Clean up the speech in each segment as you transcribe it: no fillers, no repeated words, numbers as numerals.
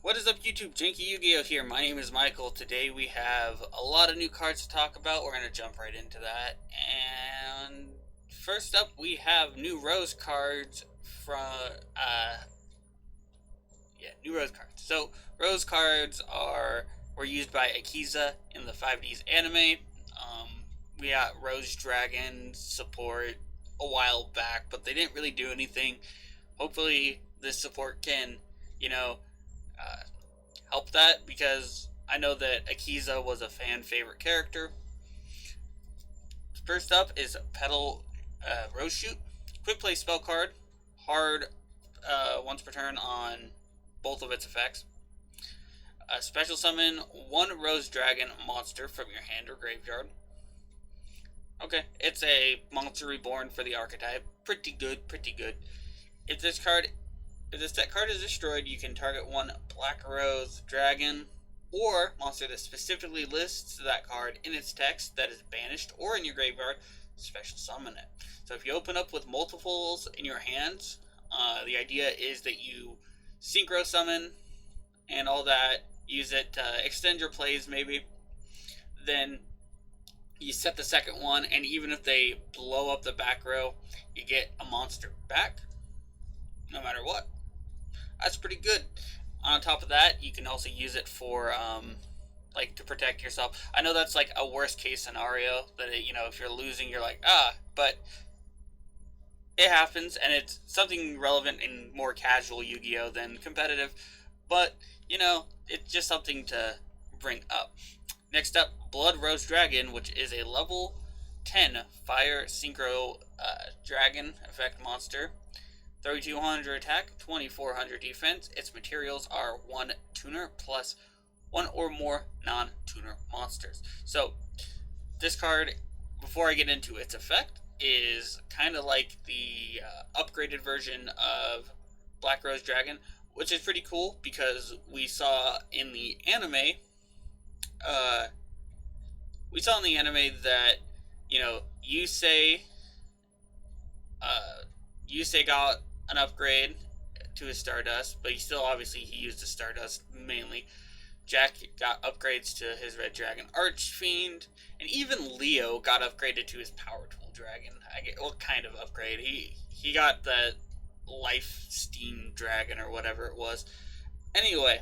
What is up, YouTube? JankyYGO here. My name is Michael. Today we have a lot of new cards to talk about. We're going to jump right into that. And first up, we have new Rose cards from, new Rose cards. So, Rose cards were used by Akiza in the 5Ds anime. We got Rose Dragon support a while back, but they didn't really do anything. Hopefully, this support can, you know, uh, help that, because I know that Akiza was a fan favorite character. First up is Petal Rose Shoot. Quick play spell card. Hard once per turn on both of its effects. Special summon one Rose Dragon monster from your hand or graveyard. Okay, it's a monster reborn for the archetype. Pretty good, pretty good. If this card is destroyed, you can target one Black Rose Dragon or monster that specifically lists that card in its text that is banished or in your graveyard, special summon it. So if you open up with multiples in your hands, the idea is that you synchro summon and all that, use it to extend your plays maybe, then you set the second one, and even if they blow up the back row, you get a monster back, no matter what. That's pretty good. On top of that, you can also use it for, like, to protect yourself. I know that's, like, a worst-case scenario, that, if you're losing, you're like, but it happens, and it's something relevant in more casual Yu-Gi-Oh! Than competitive, but, it's just something to bring up. Next up, Blood Rose Dragon, which is a level 10 Fire Synchro Dragon effect monster. 3200 attack, 2400 defense. Its materials are 1 tuner plus 1 or more non-tuner monsters. So, this card, before I get into its effect, is kind of like the upgraded version of Black Rose Dragon, which is pretty cool because we saw in the anime, that, Yusei got an upgrade to his Stardust, but he used the Stardust mainly. Jack got upgrades to his Red Dragon Archfiend, and even Leo got upgraded to his Power Tool Dragon. What kind of upgrade? He got the Life Steam Dragon or whatever it was. Anyway,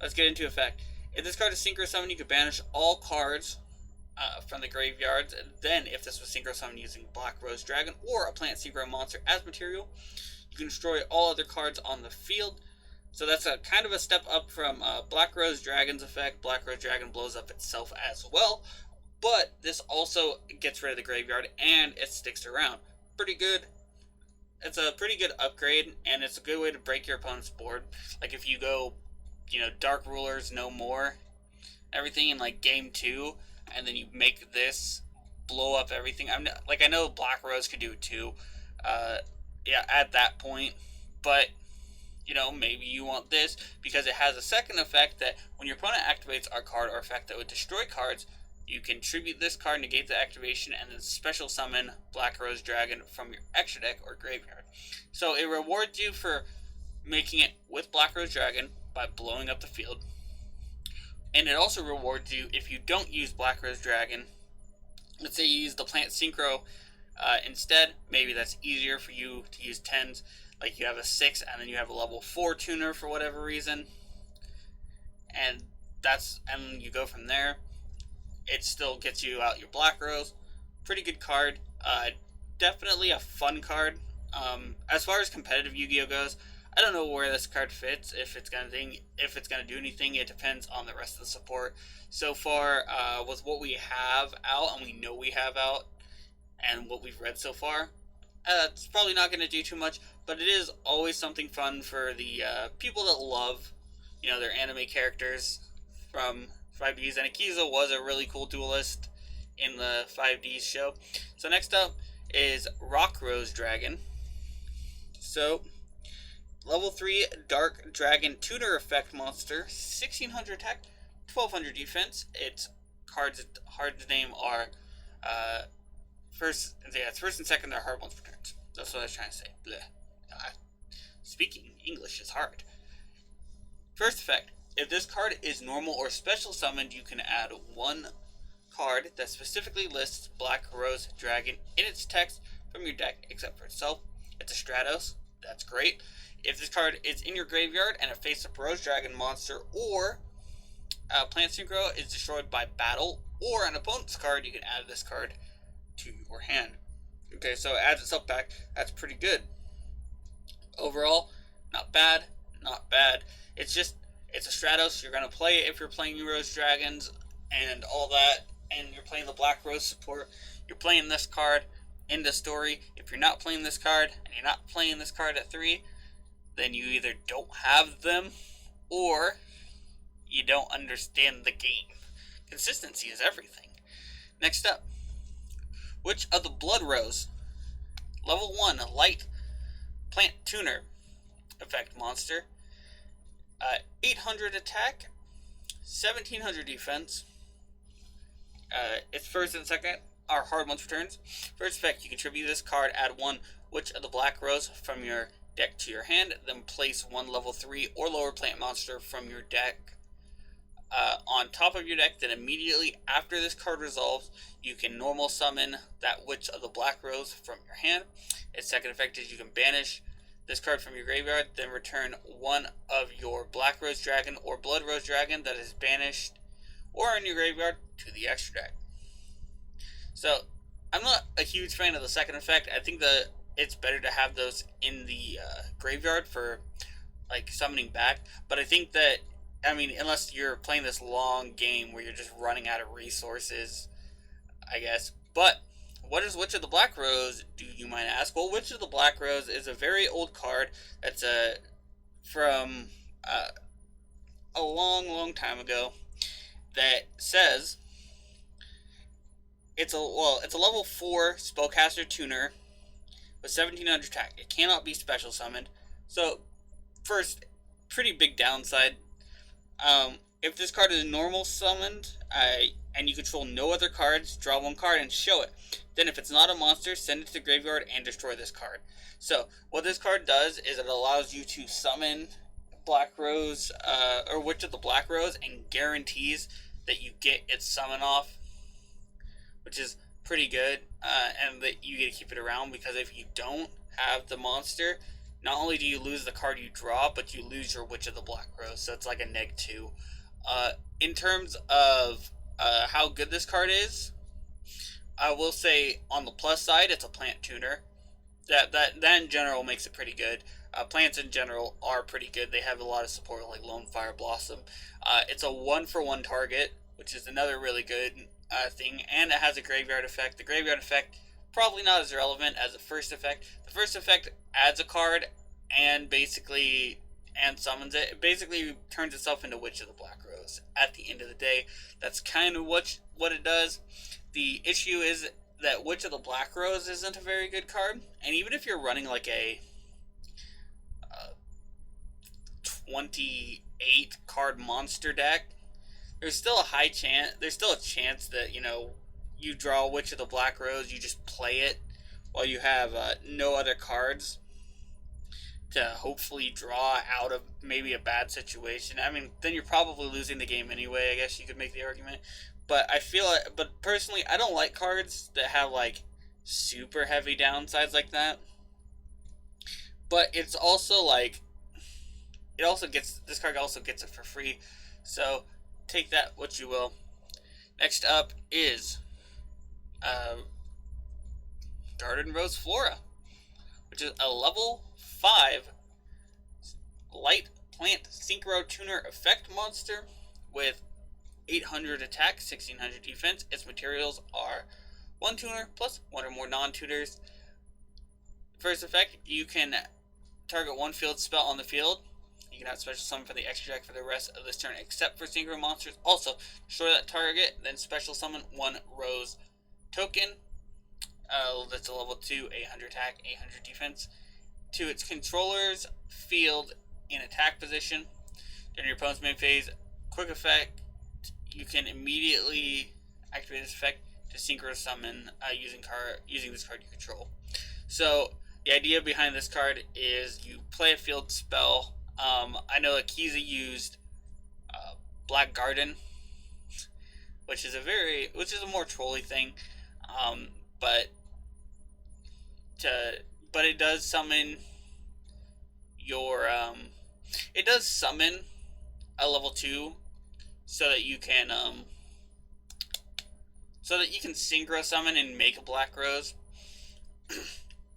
let's get into effect. If this card is Synchro Summon, you can banish all cards from the graveyards. Then, if this was Synchro Summon using Black Rose Dragon or a Plant Synchro monster as material, you can destroy all other cards on the field. So that's a kind of a step up from Black Rose Dragon's effect. Black Rose Dragon blows up itself as well, but this also gets rid of the graveyard and it sticks around. Pretty good. It's a pretty good upgrade, and it's a good way to break your opponent's board. Like if you go, Dark Rulers no more, everything in like game 2, and then you make this blow up everything. I know Black Rose could do it too. At that point, but maybe you want this because it has a second effect that when your opponent activates a card or effect that would destroy cards, you can tribute this card, negate the activation, and then special summon Black Rose Dragon from your extra deck or graveyard. So it rewards you for making it with Black Rose Dragon by blowing up the field. And it also rewards you if you don't use Black Rose Dragon. Let's say you use the Plant Synchro instead. Maybe that's easier for you to use 10s. Like you have a 6 and then you have a level 4 tuner for whatever reason. And you go from there. It still gets you out your Black Rose. Pretty good card. Definitely a fun card. As far as competitive Yu-Gi-Oh goes, I don't know where this card fits. If it's gonna do anything, it depends on the rest of the support. So far, with what we have out, and we know we have out, and what we've read so far, it's probably not going to do too much. But it is always something fun for the people that love, their anime characters from 5Ds. And Akiza was a really cool duelist in the 5Ds show. So next up is Rock Rose Dragon. So, level 3 Dark Dragon Tutor Effect monster, 1600 attack, 1200 defense. Its cards name are first and second are hard ones per turn. That's what I was trying to say. Blech. Speaking English is hard. First effect, if this card is normal or special summoned, you can add one card that specifically lists Black Rose Dragon in its text from your deck except for itself. It's a Stratos. That's great. If this card is in your graveyard and a face-up Rose Dragon monster or Plant Synchro is destroyed by battle or an opponent's card, you can add this card to your hand. Okay, so it adds itself back. That's pretty good. Overall, not bad, not bad. It's a Stratos. You're going to play it if you're playing Rose Dragons and all that, and you're playing the Black Rose support. You're playing this card in the story. If you're not playing this card, and you're not playing this card at 3, then you either don't have them, or you don't understand the game. Consistency is everything. Next up, Witch of the Blood Rose. Level 1, Light Plant Tuner effect monster. 800 attack, 1700 defense. Its first and second are hard once per turn. First effect, you contribute this card, add one Witch of the Black Rose from your deck to your hand, then place one level 3 or lower plant monster from your deck on top of your deck. Then immediately after this card resolves, you can normal summon that Witch of the Black Rose from your hand. Its second effect is you can banish this card from your graveyard, then return one of your Black Rose Dragon or Blood Rose Dragon that is banished or in your graveyard to the extra deck. So, I'm not a huge fan of the second effect. I think that it's better to have those in the graveyard for like summoning back. But I think that, I mean, unless you're playing this long game where you're just running out of resources, I guess. But what is Witch of the Black Rose, do you might ask? Well, Witch of the Black Rose is a very old card that's from a long time ago that says it's a level 4 spellcaster tuner with 1700 attack. It cannot be special summoned. So, first, pretty big downside. If this card is normal summoned, and you control no other cards, draw one card and show it. Then if it's not a monster, send it to the graveyard and destroy this card. So, what this card does is it allows you to summon Black Rose, or Witch of the Black Rose, and guarantees that you get its summon off, which is pretty good, and that you get to keep it around, because if you don't have the monster, not only do you lose the card you draw, but you lose your Witch of the Black Rose, so it's like a -2. In terms of how good this card is, I will say on the plus side, it's a plant tuner. That in general makes it pretty good. Plants in general are pretty good. They have a lot of support, like Lone Fire Blossom. It's a 1-for-1 target, which is another really good thing, and it has a graveyard effect. The graveyard effect, probably not as relevant as the first effect. The first effect adds a card and summons it. It basically turns itself into Witch of the Black Rose at the end of the day. That's kind of what it does. The issue is that Witch of the Black Rose isn't a very good card, and even if you're running like a 28 card monster deck, there's still a chance that, you draw Witch of the Black Rose, you just play it while you have no other cards to hopefully draw out of maybe a bad situation. I mean, then you're probably losing the game anyway, I guess you could make the argument. But but personally, I don't like cards that have like super heavy downsides like that. But it's also like, this card also gets it for free. So take that what you will. Next up is Garden Rose Flora, which is a level 5 light plant synchro tuner effect monster with 800 attack, 1600 defense. Its materials are 1 tuner plus 1 or more non-tuners. First effect, you can target 1 field spell on the field. You can have special summon for the extra deck for the rest of this turn, except for synchro monsters. Also, destroy that target, then special summon 1 Rose token. That's a level 2, 800 attack, 800 defense. To its controller's field in attack position. During your opponent's main phase, quick effect, you can immediately activate this effect to synchro summon using this card you control. So, the idea behind this card is you play a field spell I know Akiza used Black Garden, which is a more trolly thing, um, but to but it does summon your it does summon a level 2 so that you can synchro summon and make a Black Rose.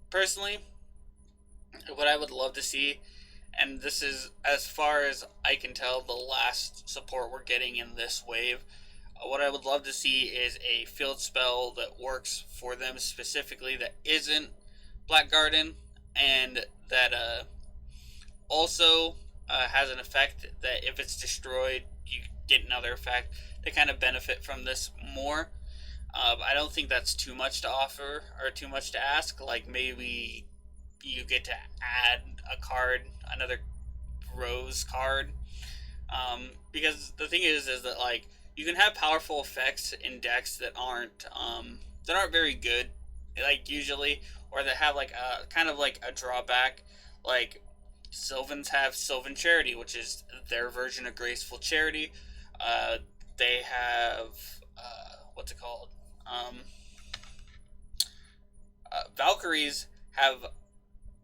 Personally, what I would love to see, and this is, as far as I can tell, the last support we're getting in this wave, what I would love to see is a field spell that works for them specifically, that isn't Black Garden, and that also has an effect that if it's destroyed, you get another effect. They kind of benefit from this more. I don't think that's too much to offer or too much to ask. Like, maybe you get to add a card, another Rose card. Because the thing is that, like, you can have powerful effects in decks that aren't very good, like, usually, or that have like a kind of like a drawback. Like, Sylvans have Sylvan Charity, which is their version of Graceful Charity. They have what's it called? Valkyries have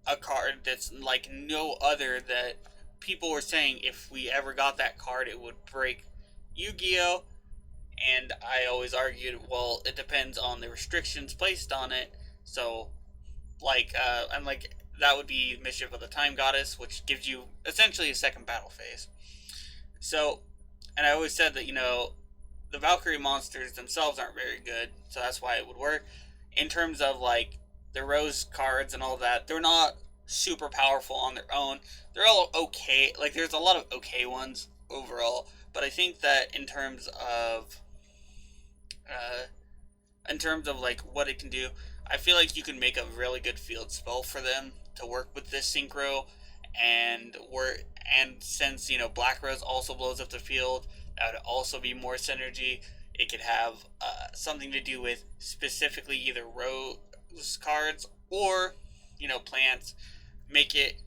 a card that's like no other, that people were saying if we ever got that card, it would break Yu-Gi-Oh! And I always argued, well, it depends on the restrictions placed on it. So, like, I'm like, that would be Mischief of the Time Goddess, which gives you essentially a second battle phase. So, and I always said that, the Valkyrie monsters themselves aren't very good, so that's why it would work. In terms of, like, the Rose cards and all that, they're not super powerful on their own. They're all okay. Like, there's a lot of okay ones overall, but I think that in terms of like what it can do, I feel like you can make a really good field spell for them to work with this synchro, and since Black Rose also blows up the field, that would also be more synergy. It could have something to do with specifically either Rose cards or plants. Make it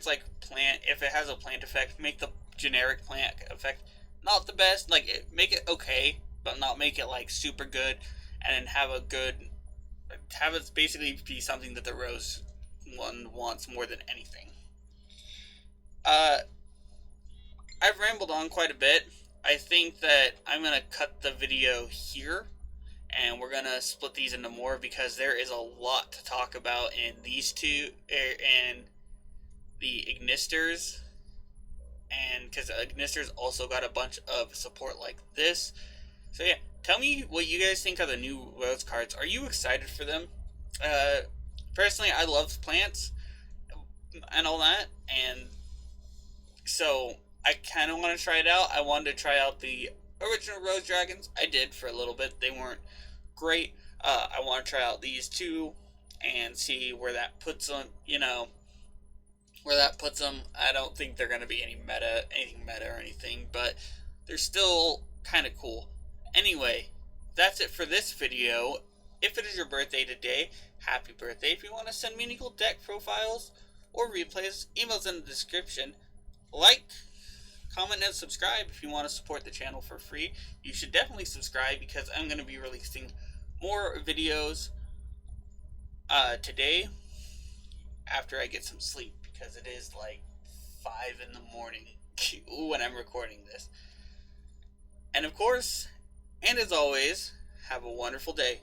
like plant. If it has a plant effect, make the generic plant effect not the best. Like, make it okay, but not make it like super good. And then have it basically be something that the Rose one wants more than anything. I've rambled on quite a bit. I think that I'm gonna cut the video here, and we're gonna split these into more, because there is a lot to talk about in these two, and the Ignisters, and because Ignisters also got a bunch of support like this. So yeah, tell me what you guys think of the new Rose cards. Are you excited for them? Personally, I love plants and all that, and so I kind of want to try it out. I wanted to try out the original Rose Dragons. I did for a little bit. They weren't great. I want to try out these two and see where that puts them. I don't think they're going to be anything meta or anything, but they're still kind of cool. Anyway, that's it for this video. If it is your birthday today, happy birthday. If you want to send me any cool deck profiles or replays, emails in the description. Like, comment, and subscribe if you want to support the channel for free. You should definitely subscribe, because I'm going to be releasing more videos today after I get some sleep, because it is like 5 in the morning when I'm recording this. And of course, and as always, have a wonderful day.